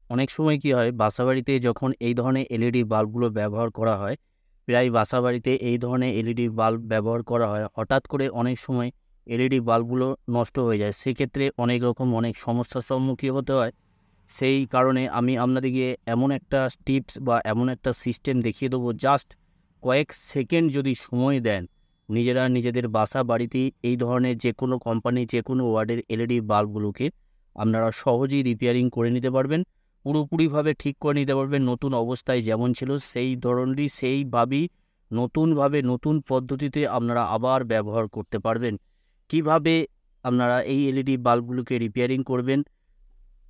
অনেক সময় কি হয়, বাসাবাড়িতে যখন এই ধরনের এলইডি বাল্বগুলো ব্যবহার করা হয়, প্রায় বাসাবাড়িতে এই ধরনের এলইডি বাল্ব ব্যবহার করা হয়, হঠাৎ করে অনেক সময় এলইডি বাল্বগুলো নষ্ট হয়ে যায়। সেক্ষেত্রে অনেক সমস্যার সম্মুখীন হতে হয়। সেই কারণে আমি আপনাদেরকে এমন একটা টিপস বা এমন একটা সিস্টেম দেখিয়ে দেবো, জাস্ট কয়েক সেকেন্ড যদি সময় দেন, নিজেরা নিজেদের বাসা বাড়িতে এই ধরনের যে কোনো কোম্পানি, যে কোনো ওয়ার্ডের এলইডি বাল্বগুলোকে আপনারা সহজেই রিপেয়ারিং করে নিতে পারবেন। পুরোপুরিভাবে ঠিক করে নিতে পারবেন। নতুন অবস্থায় যেমন ছিল সেই ধরনেরই, সেইভাবেই নতুনভাবে নতুন পদ্ধতিতে আপনারা আবার ব্যবহার করতে পারবেন। কিভাবে আপনারা এই এলইডি বাল্বগুলোকে রিপেয়ারিং করবেন,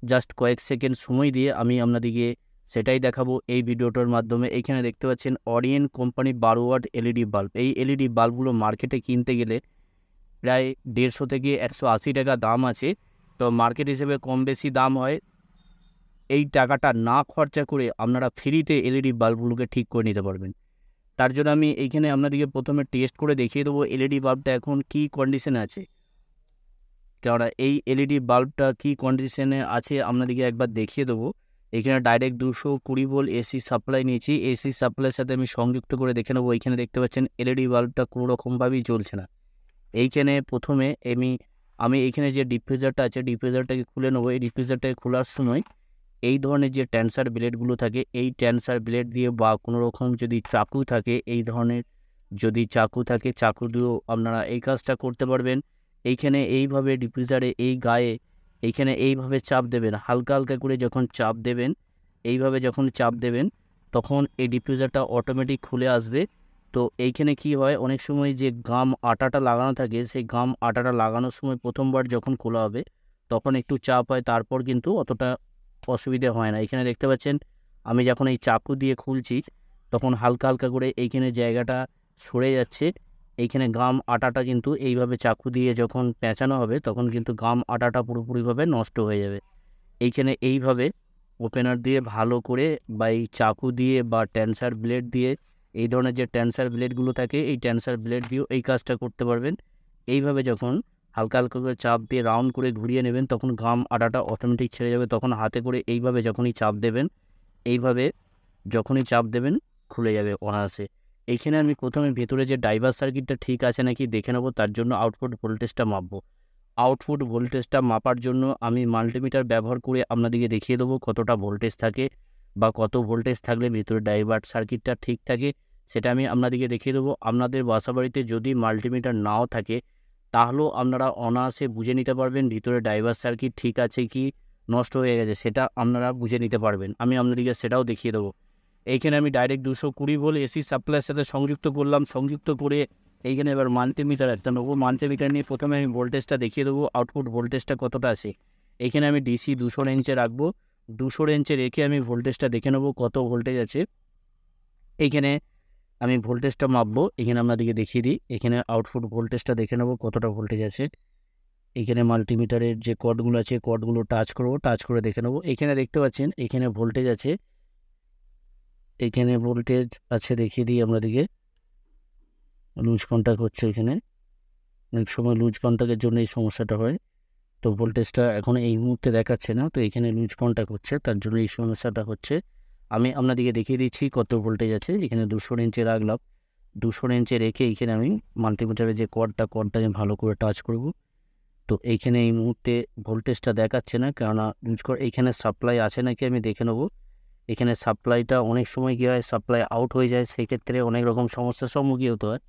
জাস্ট কয়েক সেকেন্ড সময় দিয়ে আমি আপনাদেরকে সেটাই দেখাবো এই ভিডিওটার মাধ্যমে। এইখানে দেখতে পাচ্ছেন Orient company 12 watt LED bulb. এই এলইডি বাল্বগুলো মার্কেটে কিনতে গেলে প্রায় 150 থেকে 180 টাকা দাম আছে। তো মার্কেট হিসেবে কম বেশি দাম হয়। এই টাকাটা না খরচা করে আপনারা ফ্রিতে এলইডি বাল্বগুলোকে ঠিক করে নিতে পারবেন। তার জন্য আমি এইখানে আপনাদেরকে প্রথমে টেস্ট করে দেখিয়ে দেবো এলইডি বাল্বটা এখন কী কন্ডিশনে আছে। কেননা এই এলইডি বাল্বটা কী কন্ডিশনে আছে আপনাদেরকে একবার দেখিয়ে দেবো। এখানে ডাইরেক্ট 220 ভোল্ট এসি সাপ্লাই নিয়েছি। এসি সাপ্লাইয়ের সাথে আমি সংযুক্ত করে দেখে নেবো। এইখানে দেখতে পাচ্ছেন এলইডি বাল্বটা কোনো রকমভাবেই জ্বলছে না। এইখানে প্রথমে আমি এইখানে যে ডিফিউজারটা আছে, ডিফিউজারটাকে খুলে নেবো। এই ডিফিউজারটাকে খোলার সময় এই ধরনের যে ট্যান্সার ব্লেডগুলো থাকে, এই ট্যান্সার ব্লেড দিয়ে বা কোনো রকম যদি চাকু থাকে, এই ধরনের যদি চাকু থাকে, চাকু দিয়েও আপনারা এই কাজটা করতে পারবেন। এইখানে এইভাবে ডিফিউজারে এই গায়ে এইখানে এইভাবে চাপ দেবেন, হালকা হালকা করে যখন চাপ দেবেন, এইভাবে যখন চাপ দেবেন, তখন এই ডিফিউজারটা অটোমেটিক খুলে আসবে। তো এইখানে কি হয়, অনেক সময় যে গাম আটাটা লাগানো থাকে, সেই গাম আটাটা লাগানোর সময় প্রথমবার যখন খোলা হবে তখন একটু চাপ হয়, তারপর কিন্তু অতটা অসুবিধে হয় না। এখানে দেখতে পাচ্ছেন আমি যখন এই চাকু দিয়ে খুলছি তখন হালকা হালকা করে এইখানে জায়গাটা সরে যাচ্ছে। এইখানে গাম আটাটা কিন্তু এইভাবে চাকু দিয়ে যখন পেঁচানো হবে তখন কিন্তু গাম আটাটা পুরোপুরিভাবে নষ্ট হয়ে যাবে। এইখানে এইভাবে ওপেনার দিয়ে ভালো করে বা এই চাকু দিয়ে বা ট্যান্সার ব্লেড দিয়ে, এই ধরনের যে ট্যান্সার ব্লেডগুলো থাকে এই ট্যান্সার ব্লেড দিয়েও এই কাজটা করতে পারবেন। এইভাবে যখন হালকা হালকা করে চাপ দিয়ে রাউন্ড করে ঘুরিয়ে নেবেন তখন গাম আটাটা অটোমেটিক ছেড়ে যাবে। তখন হাতে করে এইভাবে যখনই চাপ দেবেন, এইভাবে যখনই চাপ দেবেন খুলে যাবে অনায়াসে। এইখানে আমি প্রথমে ভেতরে যে ড্রাইভার সার্কিটটা ঠিক আছে নাকি দেখে নেবো। তার জন্য আউটপুট ভোল্টেজটা মাপবো। আউটপুট ভোল্টেজটা মাপার জন্য আমি মাল্টিমিটার ব্যবহার করে আপনাদেরকে দেখিয়ে দেবো কতটা ভোল্টেজ থাকে বা কত ভোল্টেজ থাকলে ভিতরে ড্রাইভার সার্কিটটা ঠিক থাকে, সেটা আমি আপনাদেরকে দেখিয়ে দেবো। আপনাদের বাসাবাড়িতে যদি মাল্টিমিটার নাও থাকে তাহলেও আপনারা অনায়াসে বুঝে নিতে পারবেন ভিতরে ড্রাইভার সার্কিট ঠিক আছে কি নষ্ট হয়ে গেছে, সেটা আপনারা বুঝে নিতে পারবেন। আমি আপনাদেরকে সেটাও দেখিয়ে দেবো। এইখানে আমি ডাইরেক্ট 220 ভোল্ট এসি সাপ্লাইয়ের সাথে সংযুক্ত করলাম। সংযুক্ত করে এইখানে এবার মাল্টিমিটার একটা নেবো। মাল্টিমিটার নিয়ে প্রথমে আমি ভোল্টেজটা দেখিয়ে দেবো, আউটপুট ভোল্টেজটা কতটা আছে। এইখানে আমি ডিসি 200 রেঞ্জে রাখবো। 200 রেঞ্জে রেখে আমি ভোল্টেজটা দেখে নেবো কত ভোল্টেজ আছে। এইখানে আমি ভোল্টেজটা মাপবো। এখানে আপনাদেরকে দেখিয়ে দিই, এখানে আউটপুট ভোল্টেজটা দেখে নেবো কতটা ভোল্টেজ আছে। এইখানে মাল্টিমিটারের যে কর্ডগুলো আছে কর্ডগুলো টাচ করবো, টাচ করে দেখে নেবো। এখানে দেখতে পাচ্ছেন এখানে ভোল্টেজ আছে, এখানে ভোল্টেজ আছে দেখিয়ে দিই আপনাদেরকে। লুজ কন্ট্যাক্ট হচ্ছে এখানে, অনেক সময় লুজ কন্ট্যাক্টের জন্য এই সমস্যাটা হয়। তো ভোল্টেজটা এখন এই মুহূর্তে দেখাচ্ছে না, তো এখানে লুজ কন্ট্যাক্ট হচ্ছে, তার জন্য এই সমস্যাটা হচ্ছে। আমি আপনাদেরকে দেখিয়ে দিচ্ছি কত ভোল্টেজ আছে। এখানে 200 রেঞ্জে রাখলাম। 200 রেঞ্জে রেখে এইখানে আমি মাল্টিমিটারের যে কর্ডটা আমি ভালো করে টাচ করব। তো এইখানে এই মুহূর্তে ভোল্টেজটা দেখাচ্ছে না, কেননা লুজ কর এইখানে সাপ্লাই আছে নাকি আমি দেখে নেবো। এখানে সাপ্লাইটা অনেক সময় কী হয়, সাপ্লাই আউট হয়ে যায়, সেক্ষেত্রে অনেক রকম সমস্যার সম্মুখীন হতে হয়।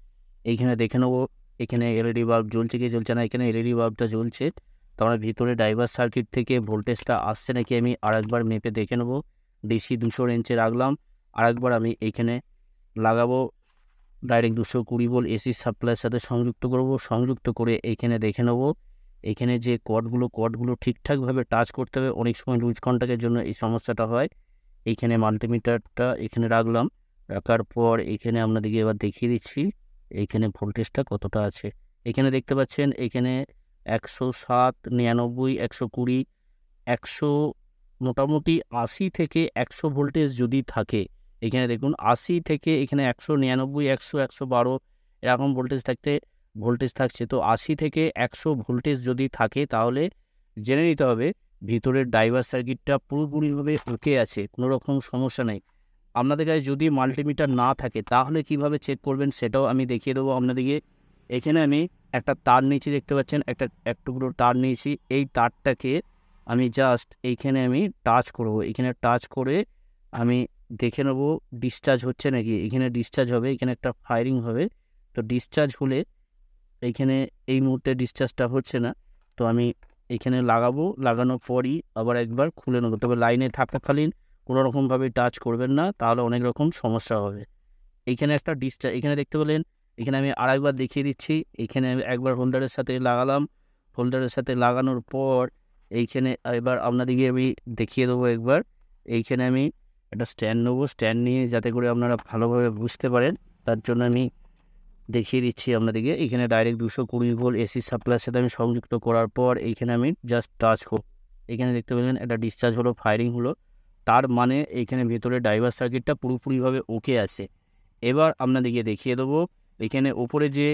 এইখানে দেখে নেবো এখানে এলইডি বাল্ব জ্বলছে কি জ্বলছে না। এখানে এলইডি বাল্বটা জ্বলছে, তো আমরা ভিতরে ড্রাইভার সার্কিট থেকে ভোল্টেজটা আসছে নাকি আমি আরেকবার মেপে দেখে নেবো। ডিসি 200 রেঞ্জে রাখলাম। আরেকবার আমি এইখানে লাগাবো, ডাইরেক্ট 220 ভোল্ট এসি সাপ্লাইয়ের সাথে সংযুক্ত করব। সংযুক্ত করে এইখানে দেখে নেবো এইখানে যে কর্ডগুলো ঠিকঠাকভাবে টাচ করতে হবে। অনেক সময় লুজ কন্ট্যাক্টের জন্য এই সমস্যাটা হয়। এইখানে মাল্টিমিটারটা এখানে রাখলাম। রাখার পর এইখানে আপনাদেরকে এবার দেখিয়ে দিচ্ছি এইখানে ভোল্টেজটা কতটা আছে। এখানে দেখতে পাচ্ছেন এখানে 107, 99, 120, 100, মোটামুটি 80 থেকে 100 ভোল্টেজ যদি থাকে, এখানে দেখুন 80 থেকে এখানে 100, 99, 100, 112 এরকম ভোল্টেজ থাকছে। তো 80 থেকে 100 ভোল্টেজ যদি থাকে তাহলে জেনে নিতে হবে ভিতরের ড্রাইভার সার্কিটটা পুরোপুরিভাবে ওকে আছে, কোনো রকম সমস্যা নেই। আপনাদের কাছে যদি মাল্টিমিটার না থাকে তাহলে কিভাবে চেক করবেন সেটাও আমি দেখিয়ে দেবো আপনাদেরকে। এখানে আমি একটা তার নিয়েছি, দেখতে পাচ্ছেন এক টুকরো তার নিয়েছি। এই তারটাকে আমি জাস্ট এইখানে আমি টাচ করব, এখানে টাচ করে আমি দেখে নেব ডিসচার্জ হচ্ছে নাকি। এখানে ডিসচার্জ হবে, এখানে একটা ফায়ারিং হবে। তো ডিসচার্জ হলে এইখানে এই মুহূর্তে ডিসচার্জটা হচ্ছে না, তো আমি এখানে লাগাবো, লাগানোর পরই আবার একবার খুলে নেবো। তবে লাইনে থাকাকালীন কোনো রকমভাবে টাচ করবেন না, তাহলে অনেক রকম সমস্যা হবে। এইখানে একটা ডিসচার্জ এখানে দেখতে পেলেন, এখানে আমি আরেকবার দেখিয়ে দিচ্ছি। এখানে আমি একবার হোল্ডারের সাথে লাগালাম, হোল্ডারের সাথে লাগানোর পর এইখানে এবার আপনাদেরকে আমি দেখিয়ে দেবো একবার। এইখানে আমি একটা স্ট্যান্ড নেবো, স্ট্যান্ড নিয়ে যাতে করে আপনারা ভালোভাবে বুঝতে পারেন তার জন্য আমি দেখিয়ে দিচ্ছি আপনাদেরকে। এখানে ডাইরেক্ট 220 ভোল্ট এসি সাপ্লাইয়ের সাথে আমি সংযুক্ত করার পর এইখানে আমি জাস্ট টাচ করব। এখানে দেখতে পেলেন একটা ডিসচার্জ হলো, ফায়ারিং হলো, তার মানে এইখানে ভেতরে ড্রাইভার সার্কিটটা পুরোপুরিভাবে ওকে আছে। এবার আপনাদেরকে দেখিয়ে দেবো এখানে ওপরে যে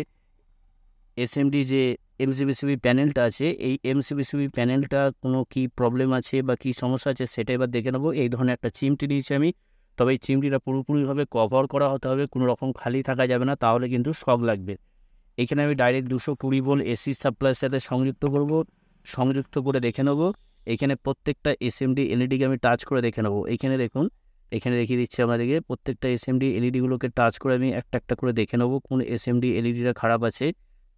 এসএমডি যে এমসিবিসিবি প্যানেলটা আছে, এই এমসিবিসিবি প্যানেলটা কোনো কি প্রবলেম আছে বা কী সমস্যা আছে সেটা এবার দেখে নেবো। এই ধরনের একটা চিমটি নিয়েছি আমি, তবে এই চিমটিটা পুরোপুরিভাবে কভার করা হতে হবে, কোনো রকম খালি থাকা যাবে না, তাহলে কিন্তু শক লাগবে। এখানে আমি ডাইরেক্ট 220 ভোল্ট এসি সাপ্লাইয়ের সাথে সংযুক্ত করব, সংযুক্ত করে দেখে নেবো। এখানে প্রত্যেকটা এসএমডি এলইডিকে আমি টাচ করে দেখে নেবো। এখানে দেখুন, এখানে দেখিয়ে দিচ্ছি আপনাদেরকে, প্রত্যেকটা এসএমডি এলইডিগুলোকে টাচ করে আমি একটা একটা করে দেখে নেবো কোন এসএমডি এলইডিটা খারাপ আছে।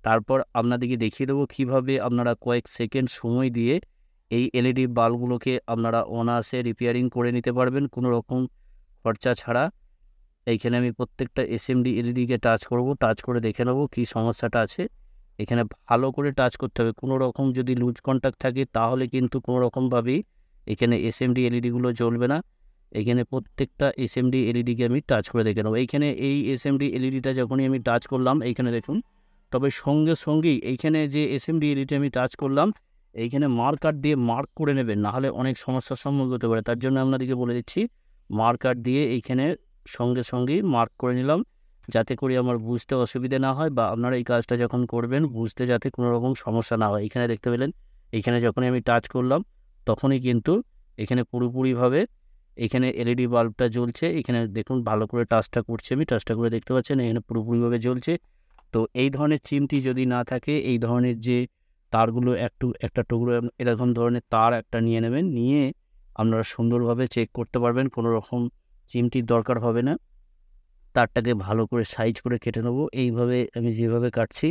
তারপর আপনাদেরকে দেখিয়ে দেবো কীভাবে আপনারা কয়েক সেকেন্ড সময় দিয়ে এই এলইডি বাল্বগুলোকে আপনারা অনায়াসে রিপেয়ারিং করে নিতে পারবেন কোনো রকম খরচা ছাড়া। এইখানে আমি প্রত্যেকটা এসএমডি এলইডিকে টাচ করব, টাচ করে দেখে নেবো কী সমস্যাটা আছে। এখানে ভালো করে টাচ করতে হবে, কোনো রকম যদি লুজ কন্ট্যাক্ট থাকে তাহলে কিন্তু কোনো রকমভাবেই এখানে এসএমডি এলইডিগুলো জ্বলবে না। এখানে প্রত্যেকটা এসএমডি এলইডিকে আমি টাচ করে দেখে নেবো। এইখানে এই এসএমডি এলইডিটা যখনই আমি টাচ করলাম এইখানে দেখুন, তবে সঙ্গে সঙ্গেই এইখানে যে এসএমডি এলইডি আমি টাচ করলাম এইখানে মার্কার দিয়ে মার্ক করে নেবেন, নাহলে অনেক সমস্যার সম্মুখীন হতে পারে। তার জন্য আপনাদেরকে বলে দিচ্ছি, মার্কার দিয়ে এইখানে সঙ্গে সঙ্গেই মার্ক করে নিলাম, যাতে করে আমার বুঝতে অসুবিধা না হয় বা আপনারা এই কাজটা যখন করবেন বুঝতে যাতে কোনো রকম সমস্যা না হয়। এখানে দেখতে পেলেন, এইখানে যখনই আমি টাচ করলাম তখনই কিন্তু এখানে পুরোপুরিভাবে এখানে এলইডি বাল্বটা জ্বলছে। এখানে দেখুন ভালো করে টাচটা করছি আমি, টাচটা করে দেখতে পাচ্ছেন এখানে পুরোপুরিভাবে জ্বলছে। তো এই ধরনের চিমটি যদি না থাকে, এই ধরনের যে তারগুলো একটা টুকরো এরকম ধরনের তার একটা নিয়ে নেবেন, নিয়ে আপনারা সুন্দরভাবে চেক করতে পারবেন, কোনো রকম চিমটির দরকার হবে না। তারটাকে ভালো করে সাইজ করে কেটে নেবো। এইভাবে আমি যেভাবে কাটছি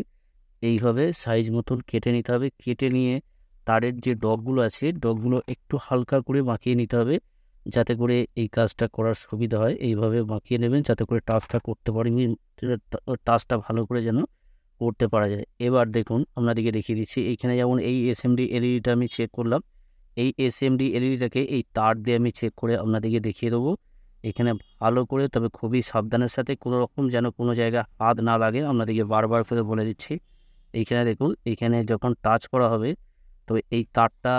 এইভাবে সাইজ মতন কেটে নিতে হবে। কেটে নিয়ে তারের যে ডগগুলো আছে ডগগুলো একটু হালকা করে বাঁকিয়ে নিতে হবে, যাতে করে এই কাজটা করার সুবিধা হয়। এইভাবে বাঁকিয়ে নেবেন যাতে করে টাচটা করতে পারি, টাচটা ভালো করে যেন করতে পারা যায়। এবার দেখুন আপনাদেরকে দেখিয়ে দিচ্ছি, এইখানে যেমন এই এসএমডি এলইডিটা আমি চেক করলাম, এই এসএমডি এলইডিটাকে এই তার দিয়ে আমি চেক করে আপনাদেরকে দেখিয়ে দেবো। এখানে ভালো করে, তবে খুবই সাবধানের সাথে, কোনো রকম যেন কোনো জায়গায় হাত না লাগে, আপনাদেরকে বারবার করে বলে দিচ্ছি। এইখানে দেখুন, এইখানে যখন টাচ করা হবে তো এই তারটা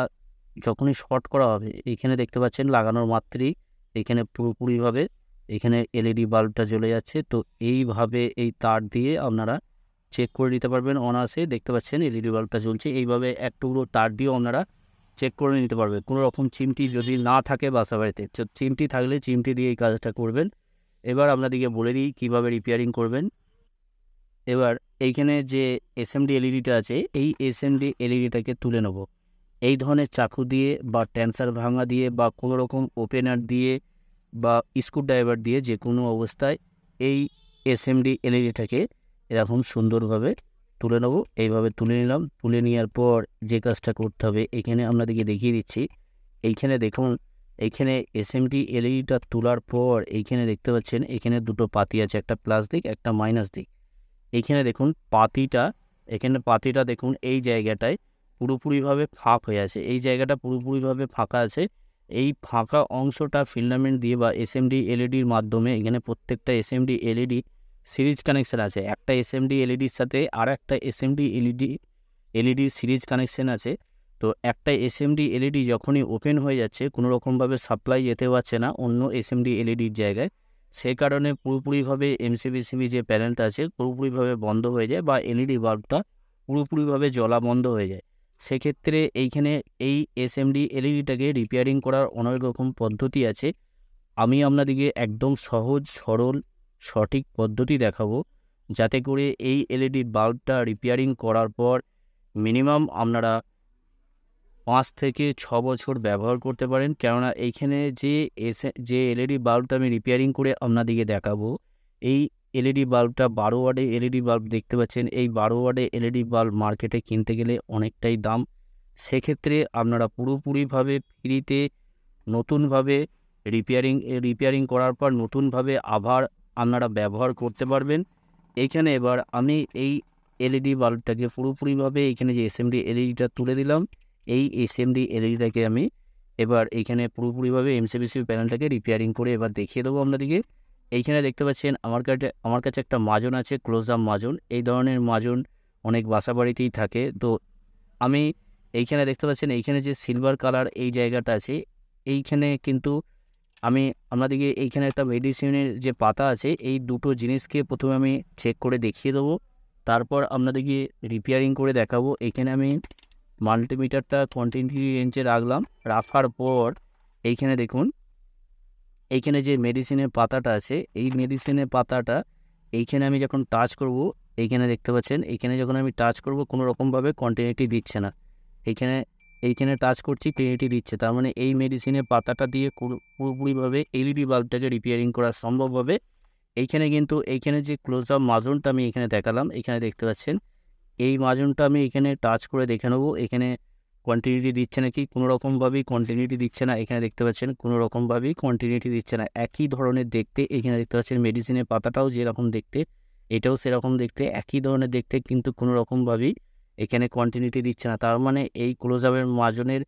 যখনই শর্ট করা হবে এইখানে দেখতে পাচ্ছেন লাগানোর মাত্রই এইখানে পুরোপুরিভাবে এখানে এলইডি বাল্বটা জ্বলে যাচ্ছে। তো এইভাবে এই তার দিয়ে আপনারা চেক করে নিতে পারবেন অনায়াসে। দেখতে পাচ্ছেন এলইডি বাল্বটা জ্বলছে, এইভাবে এক টুকরো তার দিয়েও আপনারা চেক করে নিতে পারবেন। কোনো রকম চিমটি যদি না থাকে বাসা বাড়িতে, চিমটি থাকলে চিমটি দিয়ে এই কাজটা করবেন। এবার আপনাদেরকে বলে দিই কীভাবে রিপেয়ারিং করবেন। এবার এইখানে যে এসএমডি এলইডিটা আছে এই এসএমডি এলইডিটাকে তুলে নেব। এই ধরনের চাকু দিয়ে বা ট্যান্সার ভাঙা দিয়ে বা কোনো রকম ওপেনার দিয়ে বা স্ক্রুড্রাইভার দিয়ে যে কোনো অবস্থায় এই এসএমডি এলইডিটাকে এরকম সুন্দরভাবে তুলে নেব। এইভাবে তুলে নিলাম, তুলে নেওয়ার পর যে কাজটা করতে হবে এখানে আপনাদেরকে দেখিয়ে দিচ্ছি। এইখানে দেখুন, এইখানে এসএমডি এলইডিটা তোলার পর এইখানে দেখতে পাচ্ছেন এখানে দুটো পাতি আছে, একটা প্লাস দিক একটা মাইনাস দিক। এইখানে দেখুন পাতিটা দেখুন এই জায়গাটায় পুরোপুরিভাবে ফাঁক হয়ে আছে, এই জায়গাটা পুরোপুরিভাবে ফাঁকা আছে। এই ফাঁকা অংশটা ফিলামেন্ট দিয়ে বা এসএমডি এলইডির মাধ্যমে, এখানে প্রত্যেকটা এসএমডি এলইডি সিরিজ কানেকশান আছে, একটা এসএমডি এলইডির সাথে আর একটা এসএমডি এলইডি সিরিজ কানেকশান আছে। তো একটা এসএমডি এলইডি যখনই ওপেন হয়ে যাচ্ছে কোনো রকমভাবে সাপ্লাই যেতে পারছে না অন্য এসএমডি এলইডির জায়গায়, সে কারণে পুরোপুরিভাবে এমসিবিসিবি যে প্যানেলটা আছে পুরোপুরিভাবে বন্ধ হয়ে যায় বা এলইডি বাল্বটা পুরোপুরিভাবে জ্বলা বন্ধ হয়ে যায়। সেক্ষেত্রে এইখানে এই এসএমডি এলইডিটাকে রিপেয়ারিং করার অনেক রকম পদ্ধতি আছে। আমি আপনাদেরকে একদম সহজ সরল সঠিক পদ্ধতি দেখাবো, যাতে করে এই এলইডি বাল্বটা রিপেয়ারিং করার পর মিনিমাম আপনারা 5 থেকে 6 বছর ব্যবহার করতে পারেন। কেননা এইখানে যে এলইডি বাল্বটা আমি রিপেয়ারিং করে আপনাদেরকে দেখাবো, এই এলইডি বাল্বটা 12 ওয়াটের এলইডি বাল্ব দেখতে পাচ্ছেন। এই 12 ওয়াটের এলইডি বাল্ব মার্কেটে কিনতে গেলে অনেকটাই দাম। সেক্ষেত্রে আপনারা পুরোপুরিভাবে ফ্রিতে নতুনভাবে রিপেয়ারিং করার পর নতুনভাবে আবার আপনারা ব্যবহার করতে পারবেন। এইখানে এবার আমি এই এলইডি বাল্বটাকে পুরোপুরিভাবে এইখানে যে এসএমডি এলইডিটা তুলে দিলাম, এই এসএমডি এলইডিটাকে আমি এবার এইখানে পুরোপুরিভাবে এমসিবিসি প্যানেলটাকে রিপেয়ারিং করে এবার দেখিয়ে দেবো আপনাদেরকে। এইখানে দেখতে পাচ্ছেন আমার কাছে একটা মাজন আছে, ক্লোজ আপ মাজন। এই ধরনের মাজন অনেক বাসাবাড়িতেই থাকে। তো আমি এইখানে দেখতে পাচ্ছেন এইখানে যে সিলভার কালার এই জায়গাটা আছে, এইখানে কিন্তু আমি আপনাদেরকে এইখানে একটা মেডিসিনের যে পাতা আছে, এই দুটো জিনিসকে প্রথমে আমি চেক করে দেখিয়ে দেবো, তারপর আপনাদেরকে রিপেয়ারিং করে দেখাবো। এইখানে আমি মাল্টিমিটারটা কন্টিনিউটি রেঞ্জে রাখার পর এইখানে দেখুন, এইখানে যে মেডিসিনের পাতাটা আছে, এই মেডিসিনের পাতাটা এইখানে আমি যখন টাচ করব, এইখানে দেখতে পাচ্ছেন এইখানে যখন আমি টাচ করব কোনো রকমভাবে কন্টিনিউটি দিচ্ছে না। এইখানে টাচ করছি, কন্টিনিউটি দিচ্ছে। তার মানে এই মেডিসিনের পাতাটা দিয়ে পুরোপুরিভাবে এলইডি বাল্বটাকে রিপেয়ারিং করা সম্ভব হবে। এইখানে যে ক্লোজ আপ মাজনটা আমি এখানে দেখালাম, এখানে দেখতে পাচ্ছেন এই মাজনটা আমি এখানে টাচ করে দেখে নেবো এখানে কন্টিনিউটি দিচ্ছে নাকি। কোনো রকমভাবেই কন্টিনিউটি দিচ্ছে না। এখানে দেখতে পাচ্ছেন কোনো রকমভাবেই কন্টিনিউটি দিচ্ছে না। একই ধরনের দেখতে, এখানে দেখতে পাচ্ছেন মেডিসিনের পাতাটাও যেরকম দেখতে, এটাও সেরকম দেখতে, একই ধরনের দেখতে, কিন্তু কোনো রকমভাবেই এখানে কন্টিনিউটি দিচ্ছে না। তার মানে এই ক্লোজ আপের মাজনের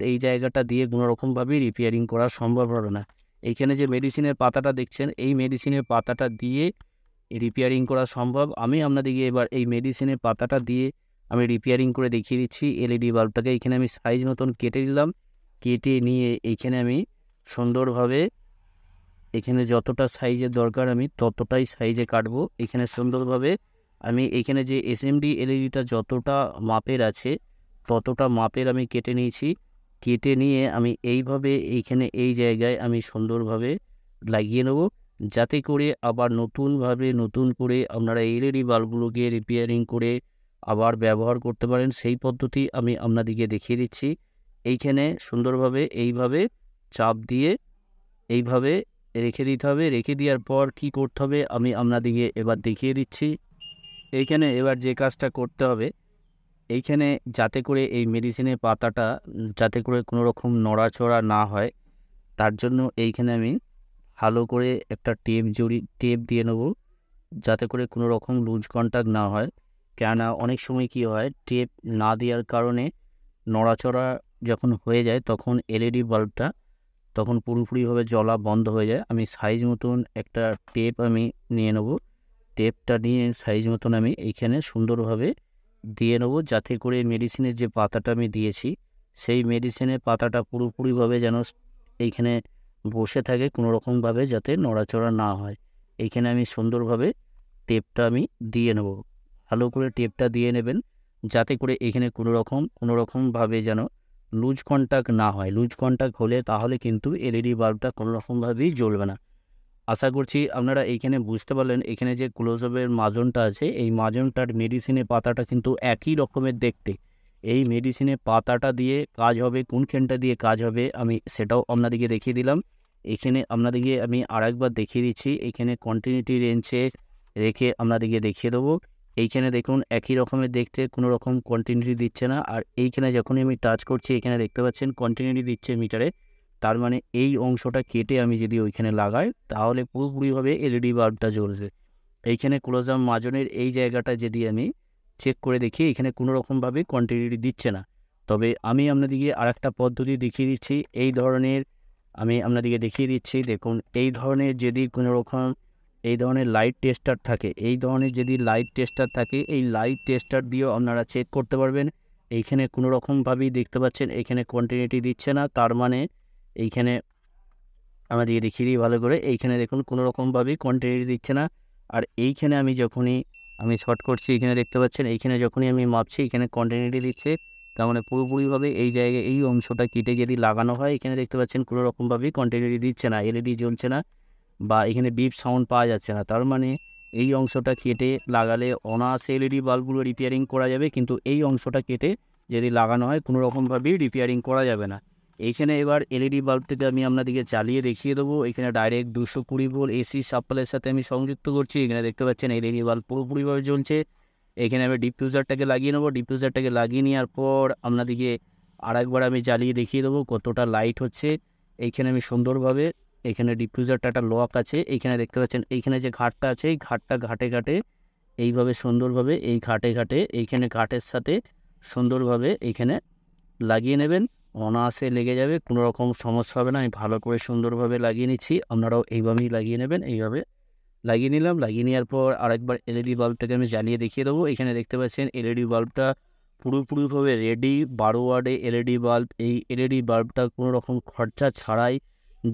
এই জায়গাটা দিয়ে কোনো রকমভাবেই রিপেয়ারিং করা সম্ভব হবে না। এইখানে যে মেডিসিনের পাতাটা দেখছেন, এই মেডিসিনের পাতাটা দিয়ে রিপেয়ারিং করা সম্ভব। আমি আপনাদেরকে এবার এই মেডিসিনের পাতাটা দিয়ে আমি রিপেয়ারিং করে দেখিয়ে দিচ্ছি। এলইডি বাল্বটাকে এইখানে আমি সাইজ মতন কেটে দিলাম, কেটে নিয়ে এইখানে আমি সুন্দরভাবে এখানে যতটা সাইজের দরকার আমি ততটাই সাইজে কাটবো। এখানে সুন্দরভাবে আমি এইখানে যে এসএমডি এলইডিটা যতটা মাপের আছে ততটা মাপের আমি কেটে নিয়েছি। কেটে নিয়ে আমি এইভাবে এইখানে এই জায়গায় আমি সুন্দরভাবে লাগিয়ে নেব, যাতে করে আবার নতুন করে আপনারা এলইডি বাল্বগুলোকে রিপেয়ারিং করে আবার ব্যবহার করতে পারেন। সেই পদ্ধতি আমি আপনাদেরকে দেখিয়ে দিচ্ছি। এইখানে সুন্দরভাবে এইভাবে চাপ দিয়ে এইভাবে রেখে দিতে হবে। রেখে দেওয়ার পর কি করতে হবে আমি আপনাদেরকে এবার দেখিয়ে দিচ্ছি। এইখানে এবার যে কাজটা করতে হবে, এইখানে যাতে করে এই মেডিসিনের পাতাটা যাতে করে কোনো রকম নড়াচড়া না হয়, তার জন্য এইখানে আমি ভালো করে একটা টেপ দিয়ে নেব, যাতে করে কোনো রকম লুজ কন্টাক্ট না হয়। কেননা অনেক সময় কি হয়, টেপ না দেওয়ার কারণে নড়াচড়া যখন হয়ে যায় তখন এলইডি বাল্বটা তখন পুরোপুরিভাবে জ্বলা বন্ধ হয়ে যায়। আমি সাইজ মতন একটা টেপ আমি নিয়ে নেব। টেপটা নিয়ে সাইজ মতন আমি এইখানে সুন্দরভাবে দিয়ে নেব, যাতে করে মেডিসিনের যে পাতাটা আমি দিয়েছি সেই মেডিসিনের পাতাটা পুরোপুরিভাবে যেন এইখানে বসে থাকে, কোনো রকমভাবে যাতে নড়াচড়া না হয়। এইখানে আমি সুন্দরভাবে টেপটা আমি দিয়ে নেব। ভালো করে টেপটা দিয়ে নেবেন, যাতে করে এখানে কোনো রকমভাবে যেন লুজ কন্টাক্ট না হয়। লুজ কন্টাক্ট হলে তাহলে কিন্তু এলইডি বাল্বটা কোনো রকমভাবেই জ্বলবে না। আশা করছি আপনারা এইখানে বুঝতে পারলেন। এখানে যে ক্লোজ আপের মাজনটা আছে, এই মাজনটার মেডিসিনের পাতাটা কিন্তু একই রকমের দেখতে। এই মেডিসিনের পাতাটা দিয়ে কাজ হবে, কোনখানটা দিয়ে কাজ হবে আমি সেটাও আপনাদেরকে দেখিয়ে দিলাম। এখানে আপনাদেরকে আমি আরেকবার দেখিয়ে দিচ্ছি। এখানে কন্টিনিউটি রেঞ্জে রেখে আপনাদেরকে দেখিয়ে দেবো। এইখানে দেখুন একই রকমের দেখতে, কোনো রকম কন্টিনিউটি দিচ্ছে না। আর এইখানে যখনই আমি টাচ করছি এখানে দেখতে পাচ্ছেন কন্টিনিউটি দিচ্ছে মিটারে। তার মানে এই অংশটা কেটে আমি যদি ওইখানে লাগাই তাহলে পুরোপুরিভাবে এলইডি বাল্বটা জ্বলছে। এইখানে ক্লোজ আপ মাজনের এই জায়গাটা যদি আমি চেক করে দেখি, এখানে কোনো রকমভাবে কন্টিনিউটি দিচ্ছে না। তবে আমি আপনাদেরকে আরেকটা পদ্ধতি দেখিয়ে দিচ্ছি। আমি আপনাদেরকে দেখিয়ে দিচ্ছি, দেখুন এই ধরনের লাইট টেস্টার থাকে, এই লাইট টেস্টার দিয়েও আপনারা চেক করতে পারবেন। এইখানে কোনো রকমভাবেই দেখতে পাচ্ছেন এখানে কন্টিনিউটি দিচ্ছে না। তার মানে এইখানে আমাদেরকে দেখিয়ে দিই ভালো করে। এইখানে দেখুন কোনো রকমভাবেই কন্টিনিউটি দিচ্ছে না। আর এইখানে আমি যখনই আমি শর্ট করছি, এখানে দেখতে পাচ্ছেন এইখানে যখনই আমি মাপছি এখানে কন্টিনিউটি দিচ্ছে, তার মানে পুরোপুরিভাবে এই জায়গায় এই অংশটা কেটে যদি লাগানো হয় এখানে দেখতে পাচ্ছেন কোনো রকমভাবেই কন্টিনিউটি দিচ্ছে না, এলইডি জ্বলছে না বা এখানে বিপ সাউন্ড পাওয়া যাচ্ছে না। তার মানে এই অংশটা কেটে লাগালে অনায়াসে এলইডি বাল্বগুলো রিপেয়ারিং করা যাবে, কিন্তু এই অংশটা কেটে যদি লাগানো হয় কোনো রকমভাবেই রিপেয়ারিং করা যাবে না। এইখানে এবার এলইডি বাল্বটাকে আমি আপনাদেরকে চালিয়ে দেখিয়ে দেবো। এখানে ডাইরেক্ট 220 ভোল্ট এসি সাপ্লাইয়ের সাথে আমি সংযুক্ত করছি। এখানে দেখতে পাচ্ছেন এলইডি বাল্ব পুরোপুরিভাবে জ্বলছে। এখানে আমি ডিফিউজারটাকে লাগিয়ে নেবো। ডিফিউজারটাকে লাগিয়ে নেওয়ার পর আপনাদেরকে আরেকবার আমি জ্বালিয়ে দেখিয়ে দেবো কতটা লাইট হচ্ছে। এইখানে আমি সুন্দরভাবে, এখানে ডিফিউজারটা একটা লক আছে, এইখানে দেখতে পাচ্ছেন এইখানে যে ঘাটটা আছে এই ঘাটটা ঘাটে ঘাটে এইভাবে সুন্দরভাবে এই ঘাটে ঘাটে এইখানে ঘাটের সাথে সুন্দরভাবে এইখানে লাগিয়ে নেবেন, অনায়াসে লেগে যাবে, কোনো রকম সমস্যা হবে না। আমি ভালো করে সুন্দরভাবে লাগিয়ে নিচ্ছি, আপনারাও এইভাবেই লাগিয়ে নেবেন। এইভাবে লাগিয়ে নিলাম। লাগিয়ে নেওয়ার পর আরেকবার এলইডি বাল্বটাকে আমি জ্বালিয়ে দেখিয়ে দেবো। এখানে দেখতে পাচ্ছেন এলইডি বাল্বটা পুরোপুরিভাবে রেডি, 12 ওয়ার্ডে এলইডি বাল্ব। এই এলইডি বাল্বটা কোনো রকম খরচা ছাড়াই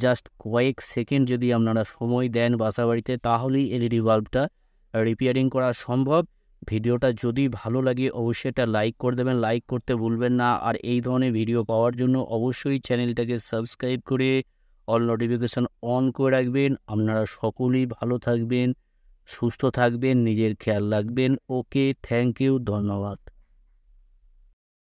জাস্ট কয়েক সেকেন্ড যদি আপনারা সময় দেন বাসাবাড়িতে, তাহলেই এলইডি বাল্বটা রিপেয়ারিং করা সম্ভব। ভিডিওটা যদি ভালো লাগে অবশ্যই এটা লাইক করে দেবেন, লাইক করতে ভুলবেন না। আর এই ধরনের ভিডিও পাওয়ার জন্য অবশ্যই চ্যানেলটাকে সাবস্ক্রাইব করে অল নোটিফিকেশান অন করে রাখবেন। আপনারা সকলেই ভালো থাকবেন, সুস্থ থাকবেন, নিজের খেয়াল রাখবেন। ওকে, থ্যাংক ইউ, ধন্যবাদ।